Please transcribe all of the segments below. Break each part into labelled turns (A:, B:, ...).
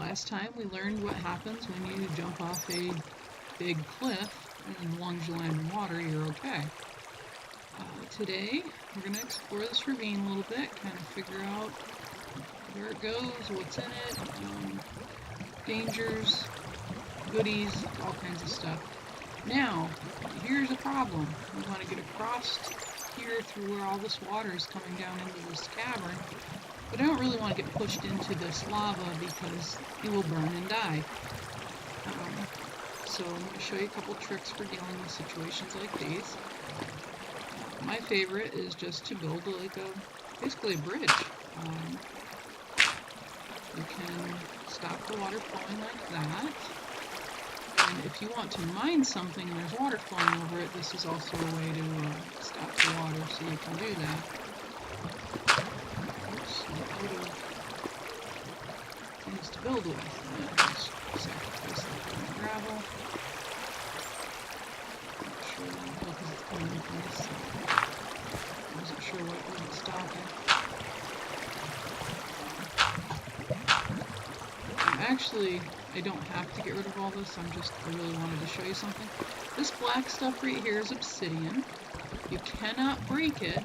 A: Last time we learned what happens when you jump off a big cliff and as long as you land in water, you're okay. Today, we're going to explore this ravine a little bit, kind of figure out where it goes, what's in it, dangers, goodies, all kinds of stuff. Now, here's a problem. We want to get across here through where all this water is coming down into this cavern, but I don't really want to get pushed into this lava because you will burn and die. So I'm going to show you a couple tricks for dealing with situations like these. My favorite is just to build basically a bridge. You can stop the water flowing like that. And if you want to mine something and there's water flowing over it, this is also a way to stop the water, so you can do that. Oops, out of things to build with. Just sacrifice that gravel. Not sure because it's coming in from this side. I wasn't sure what it wasn't stopping. Actually, I don't have to get rid of all this, I really wanted to show you something. This black stuff right here is obsidian. You cannot break it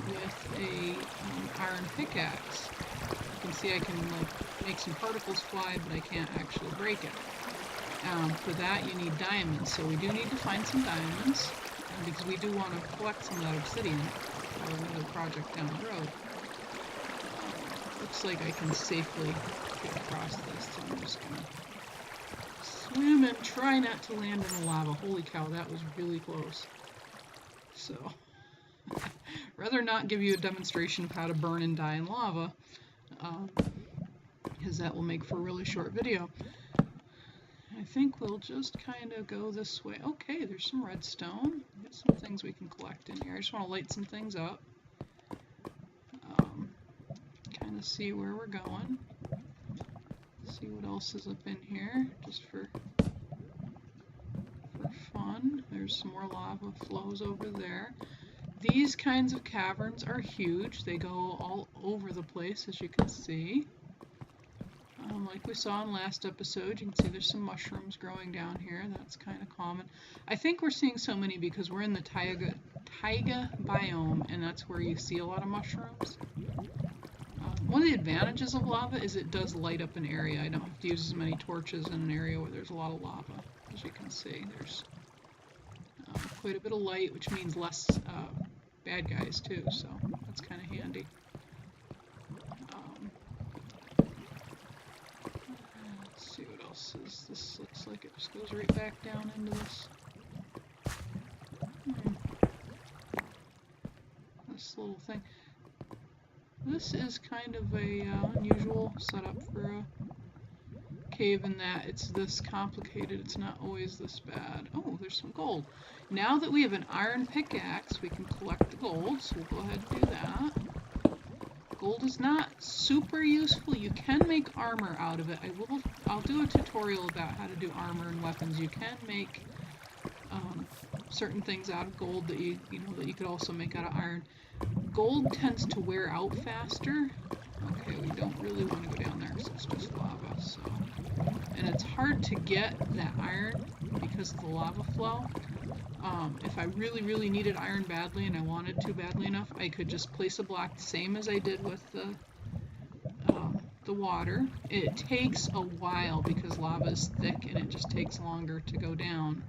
A: with a iron pickaxe. You can see I can make some particles fly, but I can't actually break it. For that you need diamonds, so we do need to find some diamonds, because we do want to collect some of that obsidian for another project down the road. Looks like I can safely get across this, so I'm just going to swim and try not to land in the lava. Holy cow, that was really close. So, rather not give you a demonstration of how to burn and die in lava, because that will make for a really short video. I think we'll just kind of go this way. Okay, there's some redstone. There's some things we can collect in here. I just want to light some things up. Kind of see where we're going. See what else is up in here, just for fun. There's some more lava flows over there. These kinds of caverns are huge. They go all over the place, as you can see. Like we saw in last episode, you can see there's some mushrooms growing down here. That's kind of common. I think we're seeing so many because we're in the taiga biome, and that's where you see a lot of mushrooms. One of the advantages of lava is it does light up an area. I don't have to use as many torches in an area where there's a lot of lava. As you can see, there's quite a bit of light, which means less bad guys too, so that's kind of handy. Let's see what else is. This looks like it just goes right back down into this. This little thing. This is kind of a unusual setup for a cave in that it's this complicated. It's not always this bad. Oh, there's some gold. Now that we have an iron pickaxe, we can collect the gold, so we'll go ahead and do that. Gold is not super useful. You can make armor out of it. I'll do a tutorial about how to do armor and weapons. You can make certain things out of gold that you could also make out of iron. Gold tends to wear out faster. Okay, we don't really want to go down there because it's just lava. So, and it's hard to get that iron because of the lava flow. If I really, really needed iron badly and I wanted to badly enough, I could just place a block the same as I did with the water. It takes a while because lava is thick and it just takes longer to go down,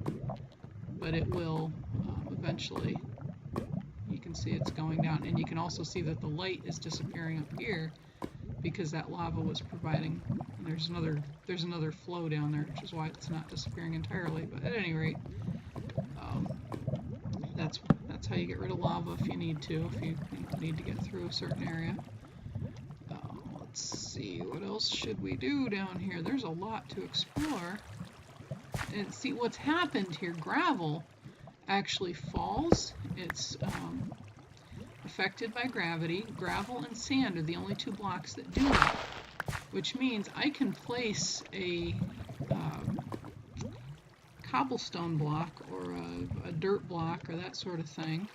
A: but it will eventually. You can see it's going down, and you can also see that the light is disappearing up here because that lava was providing. There's another flow down there, which is why it's not disappearing entirely. But at any rate, that's how you get rid of lava if you need to, if you need to get through a certain area. Let's see, what else should we do down here? There's a lot to explore. And see what's happened here. Gravel actually falls. It's affected by gravity. Gravel and sand are the only two blocks that do that, which means I can place a cobblestone block or a dirt block or that sort of thing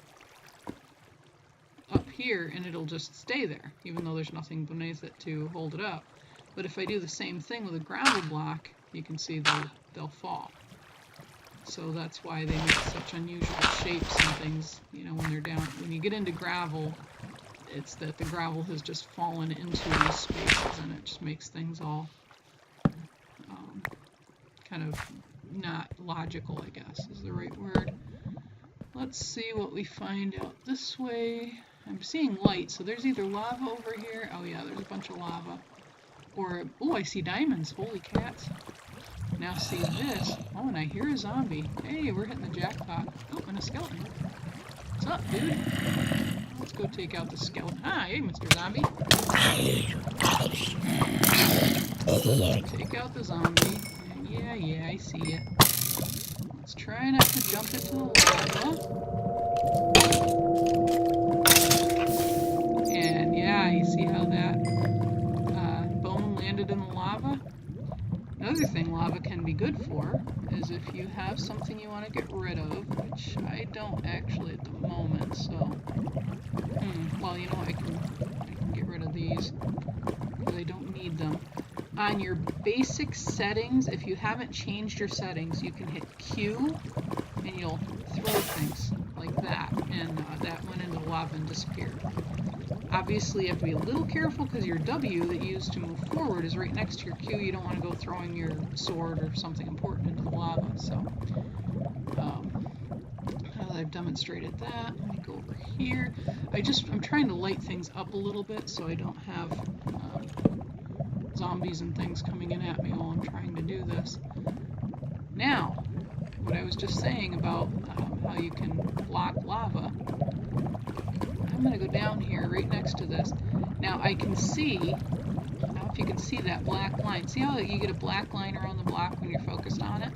A: up here, and it'll just stay there, even though there's nothing beneath it to hold it up. But if I do the same thing with a gravel block, you can see they'll fall. So that's why they make such unusual shapes and things, you know, when they're down. When you get into gravel, it's that the gravel has just fallen into these spaces, and it just makes things all kind of not logical, I guess is the right word. Let's see what we find out this way. I'm seeing light, so there's either lava over here. Oh yeah, there's a bunch of lava. Or, oh, I see diamonds. Holy cats. Now see this. Oh, and I hear a zombie. Hey, we're hitting the jackpot. Oh, and a skeleton. What's up, dude? Let's go take out the skeleton. Ah, hey, Mr. Zombie. Take out the zombie. Yeah, I see ya. Let's try not to jump into the lava. And yeah, you see how that bone landed in the lava? Another thing lava can be good for is if you have something you want to get rid of, which I don't actually at the moment, so... well, you know, I can get rid of these, because I don't need them. On your basic settings, if you haven't changed your settings, you can hit Q, and you'll throw things like that, and that went into the lava and disappeared. Obviously, you have to be a little careful because your W that you use to move forward is right next to your Q. You don't want to go throwing your sword or something important into the lava. So, now that I've demonstrated that, let me go over here. I'm trying to light things up a little bit so I don't have zombies and things coming in at me while I'm trying to do this. Now, what I was just saying about how you can block lava, I'm going to go down here right next to this. Now I can see, I don't know if you can see that black line. See how you get a black line around the block when you're focused on it?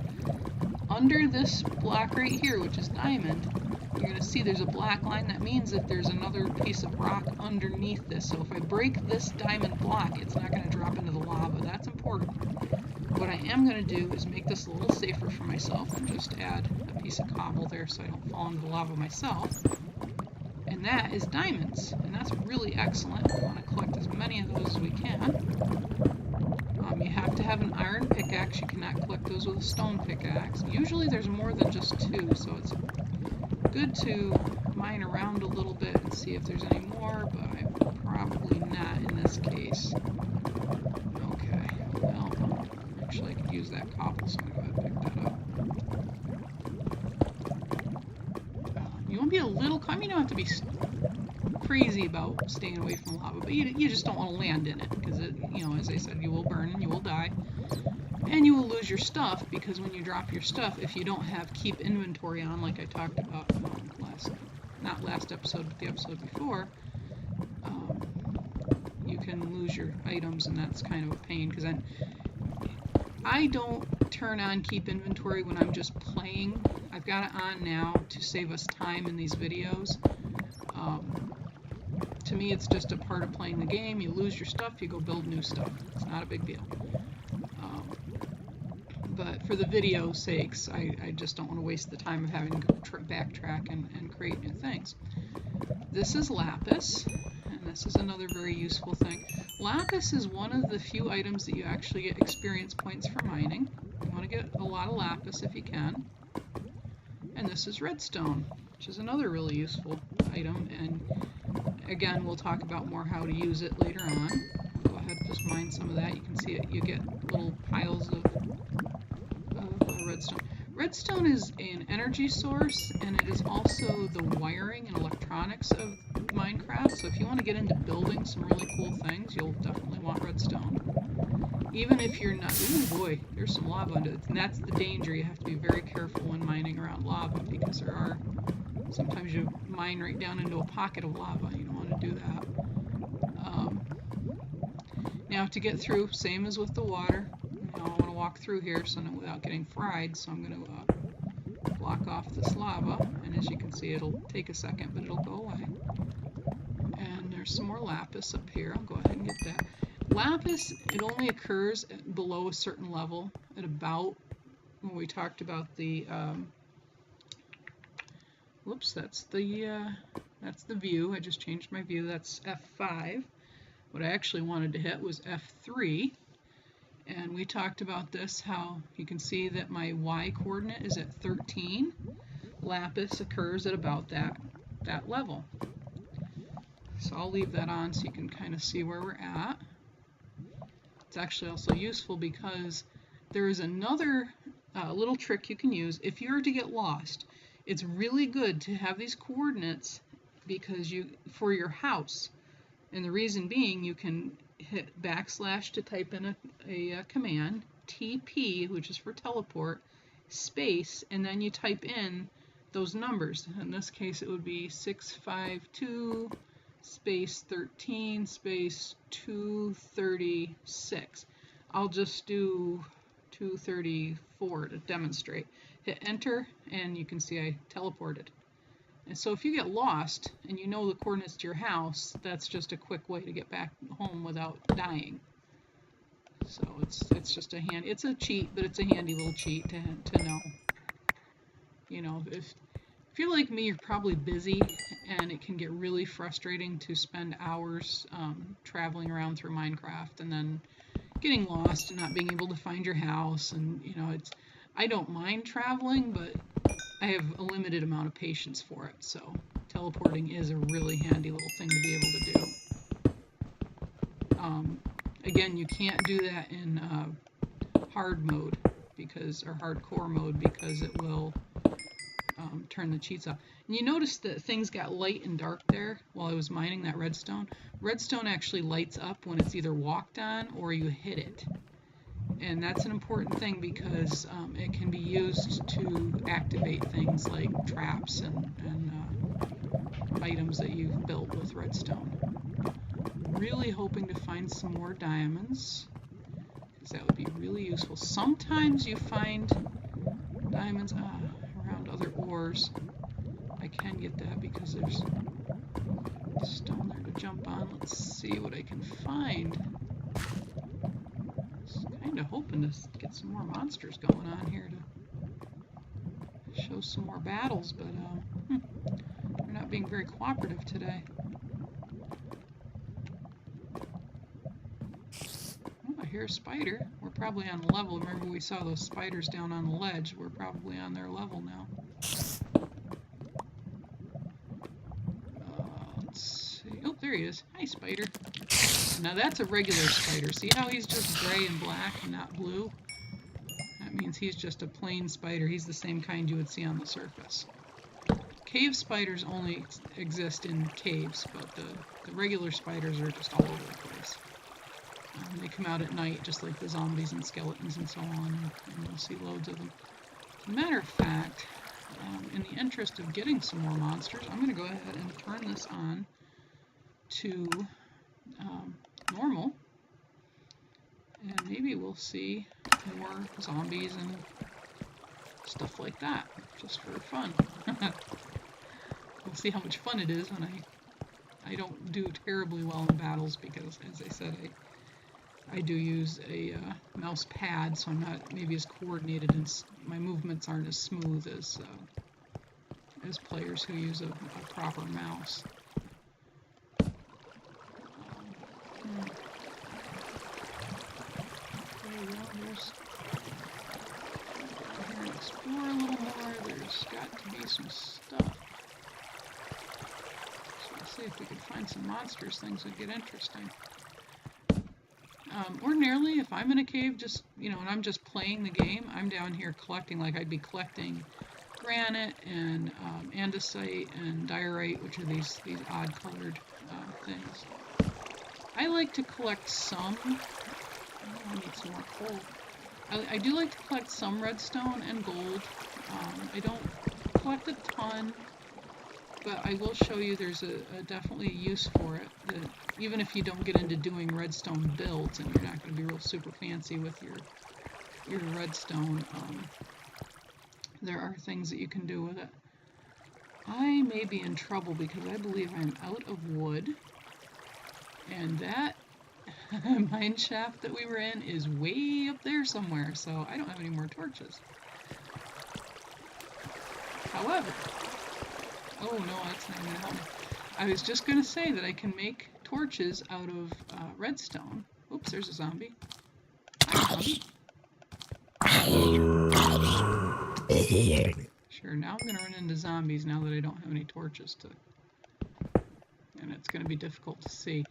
A: Under this block right here, which is diamond, you're going to see there's a black line. That means that there's another piece of rock underneath this. So if I break this diamond block, it's not going to drop into the lava. That's important. What I am going to do is make this a little safer for myself and just add a piece of cobble there so I don't fall into the lava myself. And that is diamonds, and that's really excellent. We want to collect as many of those as we can. You have to have an iron pickaxe. You cannot collect those with a stone pickaxe. Usually there's more than just two, so it's good to mine around a little bit and see if there's any more, but probably not in this case. Okay, well, actually I could use that cobble, so I'm going to go ahead and pick that up. You want to be a little calm. You don't have to be crazy about staying away from lava, but you just don't want to land in it because, you know, as I said, you will burn and you will die, and you will lose your stuff because when you drop your stuff, if you don't have keep inventory on, like I talked about not last episode, but the episode before, you can lose your items, and that's kind of a pain because I don't turn on keep inventory when I'm just playing. I've got it on now to save us time in these videos. To me, it's just a part of playing the game. You lose your stuff, you go build new stuff. It's not a big deal. But for the video's sakes, I just don't want to waste the time of having to backtrack and create new things. This is lapis, and this is another very useful thing. Lapis is one of the few items that you actually get experience points for mining. You want to get a lot of lapis if you can. And this is redstone, which is another really useful item, and again, we'll talk about more how to use it later on. Go ahead and just mine some of that. You can see it. You get little piles of redstone. Redstone is an energy source, and it is also the wiring and electronics of Minecraft. So if you want to get into building some really cool things, you'll definitely want redstone. Even if you're not... Ooh boy, there's some lava under it. And that's the danger. You have to be very careful when mining around lava, because there are... Sometimes you mine right down into a pocket of lava. You don't want to do that. Now to get through, same as with the water. Now I want to walk through here without getting fried, so I'm going to block off this lava. And as you can see, it'll take a second, but it'll go away. And there's some more lapis up here. I'll go ahead and get that. Lapis, it only occurs below a certain level at about, when we talked about the, whoops, that's the view. I just changed my view. That's F5. What I actually wanted to hit was F3. And we talked about this, how you can see that my y coordinate is at 13. Lapis occurs at about that level. So I'll leave that on so you can kind of see where we're at. It's actually also useful because there is another little trick you can use. If you were to get lost, it's really good to have these coordinates because for your house. And the reason being, you can hit / to type in a command, TP, which is for teleport, space, and then you type in those numbers. In this case, it would be 652 space 13 space 236. I'll just do 234 to demonstrate. Hit enter, and you can see I teleported. And so if you get lost and you know the coordinates to your house, that's just a quick way to get back home without dying. So it's just a handy, it's a cheat, but it's a handy little cheat to know. You know, if you're like me, you're probably busy, and it can get really frustrating to spend hours traveling around through Minecraft and then getting lost and not being able to find your house. And you know, I don't mind traveling, but I have a limited amount of patience for it, so teleporting is a really handy little thing to be able to do. Again, you can't do that in hard mode or hardcore mode because it will turn the cheats off. And you notice that things got light and dark there while I was mining that redstone. Redstone actually lights up when it's either walked on or you hit it. And that's an important thing because it can be used to activate things like traps and items that you've built with redstone. Really hoping to find some more diamonds, because that would be really useful. Sometimes you find diamonds around other ores. I can get that because there's stone there to jump on. Let's see what I can find. Kind of hoping to get some more monsters going on here to show some more battles, but they're not being very cooperative today. Oh, I hear a spider. We're probably on the level. Remember we saw those spiders down on the ledge. We're probably on their level now. Let's see. Oh, there he is. Hi, spider. Now that's a regular spider. See how he's just gray and black and not blue? That means he's just a plain spider. He's the same kind you would see on the surface. Cave spiders only exist in caves, but the regular spiders are just all over the place. They come out at night just like the zombies and skeletons and so on, and you'll see loads of them. As a matter of fact, in the interest of getting some more monsters, I'm going to go ahead and turn this on to normal, and maybe we'll see more zombies and stuff like that, just for fun. We'll see how much fun it is when I don't do terribly well in battles because, as I said, I do use a mouse pad, so I'm not maybe as coordinated and my movements aren't as smooth as players who use a proper mouse. Explore a little more. There's got to be some stuff. So let's see if we can find some monsters. Things would get interesting. Ordinarily, if I'm in a cave, just and I'm just playing the game, I'm down here collecting. Like I'd be collecting granite and andesite and diorite, which are these odd-colored things. I like to collect some. I need some more coal. I do like to collect some redstone and gold. I don't collect a ton, but I will show you there's definitely a use for it. That even if you don't get into doing redstone builds and you're not going to be real super fancy with your redstone, there are things that you can do with it. I may be in trouble because I believe I'm out of wood, and that mine shaft that we were in is way up there somewhere, so I don't have any more torches. However, oh no, that's not going to help me. I was just going to say that I can make torches out of redstone. Oops, there's a zombie. zombie? Sure, now I'm gonna run into zombies now that I don't have any torches to... And it's gonna be difficult to see.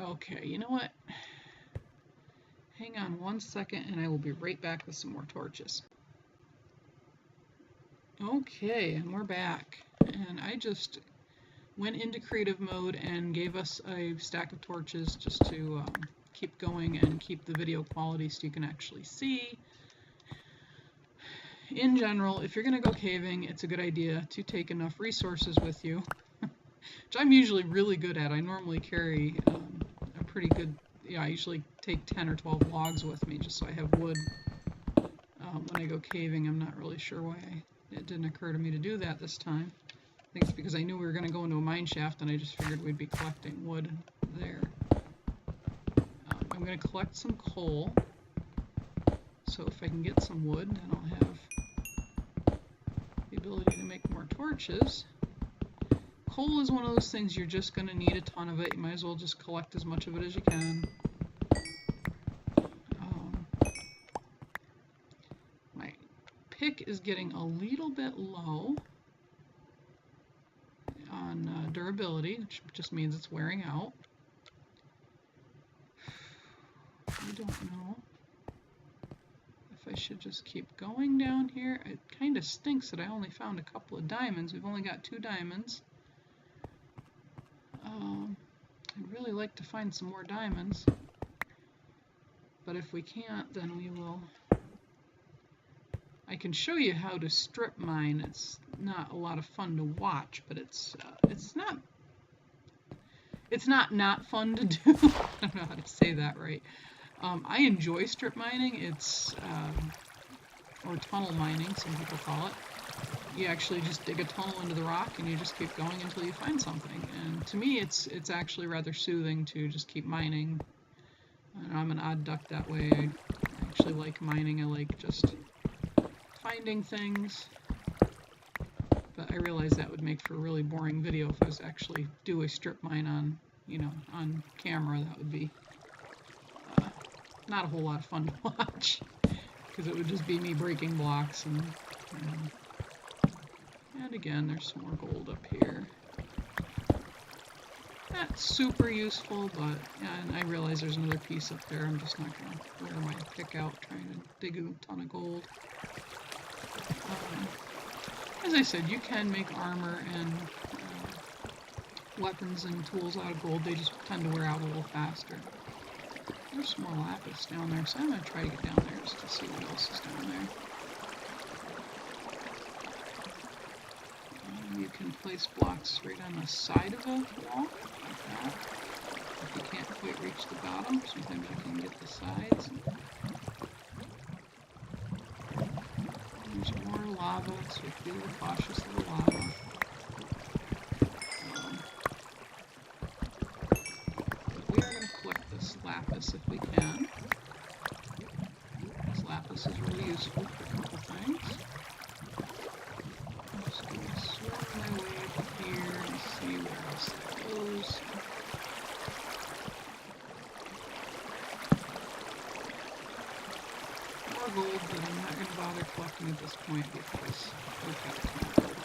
A: Okay, you know what? Hang on 1 second and I will be right back with some more torches. Okay, and we're back. And I just went into creative mode and gave us a stack of torches just to keep going and keep the video quality so you can actually see. In general, if you're going to go caving, it's a good idea to take enough resources with you, which I'm usually really good at. I normally carry a pretty good, I usually take 10 or 12 logs with me just so I have wood when I go caving. I'm not really sure why it didn't occur to me to do that this time. I think it's because I knew we were going to go into a mine shaft and I just figured we'd be collecting wood there. I'm going to collect some coal, so if I can get some wood, then I'll have the ability to make more torches. Coal is one of those things you're just going to need a ton of it. You might as well just collect as much of it as you can. My pick is getting a little bit low on durability, which just means it's wearing out. I don't know if I should just keep going down here. It kind of stinks that I only found a couple of diamonds. We've only got 2 diamonds. I'd really like to find some more diamonds, but if we can't, then we will. I can show you how to strip mine. It's not a lot of fun to watch, but it's not fun to do. I don't know how to say that right. I enjoy strip mining. It's or tunnel mining, some people call it. You actually just dig a tunnel into the rock and you just keep going until you find something. And to me, it's actually rather soothing to just keep mining. I'm an odd duck that way. I actually like mining. I like just finding things. But I realize that would make for a really boring video if I was actually do a strip mine on, on camera. That would be not a whole lot of fun to watch, because it would just be me breaking blocks and again, there's some more gold up here. Not super useful, but and I realize there's another piece up there. I'm just not going to wear my pick out trying to dig a ton of gold. As I said, you can make armor and weapons and tools out of gold. They just tend to wear out a little faster. There's some more lapis down there, so I'm going to try to get down there just to see what else is down there. You can place blocks right on the side of a wall, like that. If you can't quite reach the bottom, sometimes you can get the sides. There's more lava, so you have to be a little cautious of the lava. But we are going to collect this lapis if we can. This lapis is really useful for a couple things. I'm just going to swirl my way up here and see where else that goes. More gold, but I'm not going to bother collecting at this point because we've got a ton of gold.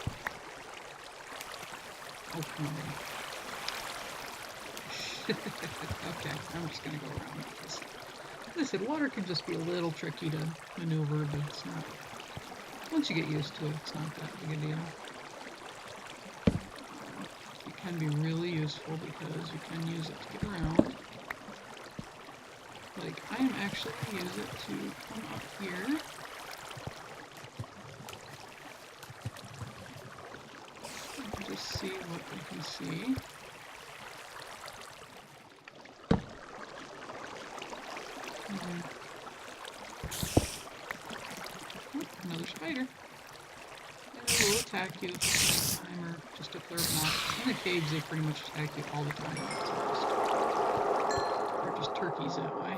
A: Oh, come on. Okay, I'm just going to go around with this. As I said, water can just be a little tricky to maneuver, but it's not. Once you get used to it, it's not that big a deal. It can be really useful because you can use it to get around. Like, I am actually going to use it to come up here. And just see what I can see. Another spider. And they will attack you at the time or just to clear them off. In the caves, they pretty much attack you all the time. They're just turkeys that way.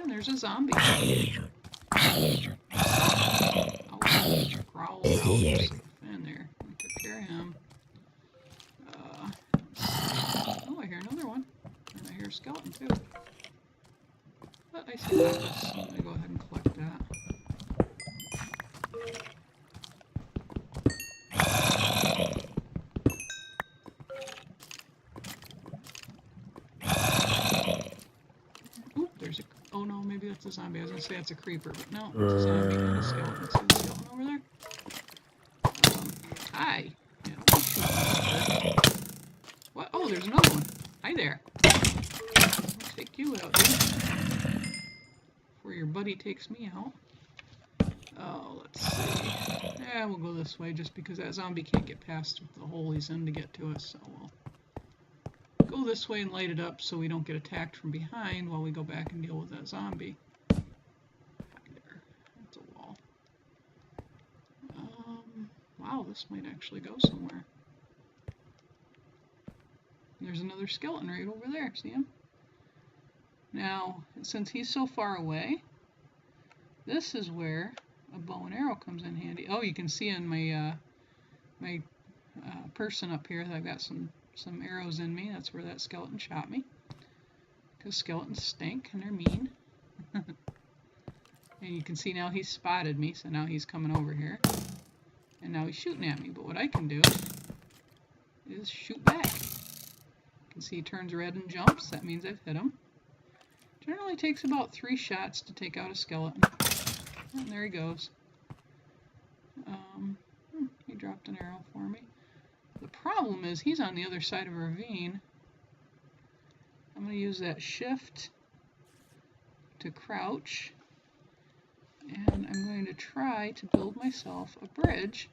A: And there's a zombie. Growl owls. And there, we took care of him. Oh, I hear another one. another skeleton too. But I see lapis, so I'm going to go ahead and collect that. Oop, there's a... Oh no, maybe that's a zombie. I was going to say that's a creeper, but no, it's a zombie and a skeleton. See the skeleton over there? Hi. Yeah, don't shoot me. What? Oh, there's another one. Hi there. I'll take you out, dude. Before your buddy takes me out. Oh, let's see. Yeah, we'll go this way just because that zombie can't get past the hole he's in to get to us, so we'll go this way and light it up so we don't get attacked from behind while we go back and deal with that zombie. Hi there. That's a wall. Wow, this might actually go somewhere. There's another skeleton right over there. See him? Now, since he's so far away, this is where a bow and arrow comes in handy. Oh, you can see in my person up here that I've got some arrows in me. That's where that skeleton shot me. Because skeletons stink and they're mean. And you can see now he's spotted me, so now he's coming over here. And now he's shooting at me. But what I can do is shoot back. You can see he turns red and jumps. That means I've hit him. Generally takes about 3 shots to take out a skeleton. And there he goes. He dropped an arrow for me. The problem is he's on the other side of a ravine. I'm going to use that shift to crouch. And I'm going to try to build myself a bridge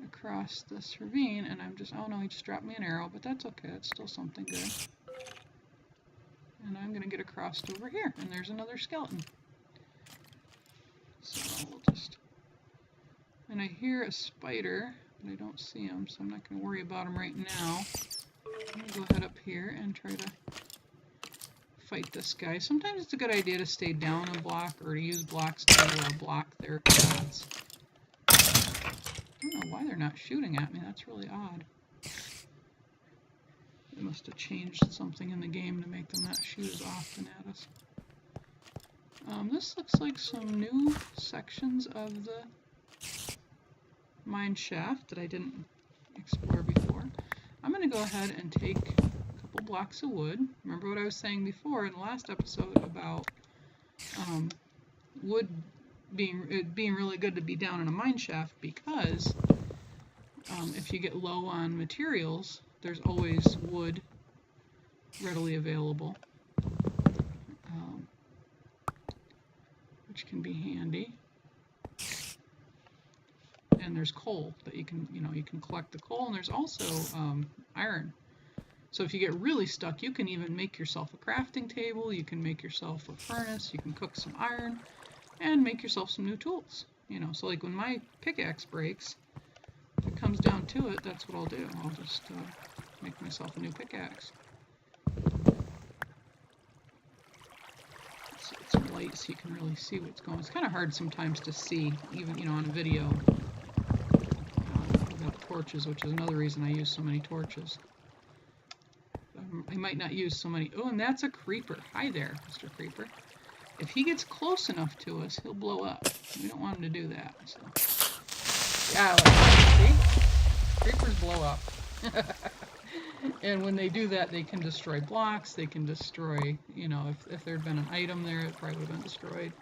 A: across this ravine. And I'm just, oh no, he just dropped me an arrow, but that's okay. It's still something good. And I'm going to get across over here. And there's another skeleton. So we'll just... And I hear a spider, but I don't see him, so I'm not going to worry about him right now. I'm going to go ahead up here and try to fight this guy. Sometimes it's a good idea to stay down a block or to use blocks to block their shots. I don't know why they're not shooting at me. That's really odd. They must have changed something in the game to make them not shoot as often at us. This looks like some new sections of the mine shaft that I didn't explore before. I'm going to go ahead and take a couple blocks of wood. Remember what I was saying before in the last episode about wood being really good to be down in a mine shaft because if you get low on materials, there's always wood readily available, which can be handy. And there's coal that you can collect the coal, and there's also iron. So if you get really stuck, you can even make yourself a crafting table, you can make yourself a furnace, you can cook some iron, and make yourself some new tools. So like when my pickaxe breaks, if it comes down to it, that's what I'll do. I'll just make myself a new pickaxe. Let's get some light so you can really see what's going on. It's kind of hard sometimes to see, even on a video. Torches, which is another reason I use so many torches. I might not use so many. Oh, and that's a creeper. Hi there, Mr. Creeper. If he gets close enough to us, he'll blow up. We don't want him to do that. So. Yeah, see? Creepers blow up. And when they do that, they can destroy blocks. They can destroy, if there had been an item there, it probably would have been destroyed.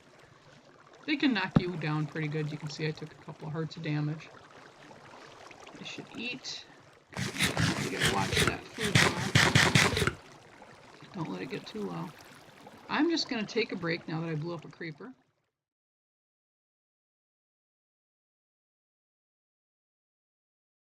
A: They can knock you down pretty good. You can see I took a couple of hearts of damage. I should eat. You gotta watch that food bar. Don't let it get too low. I'm just gonna take a break now that I blew up a creeper.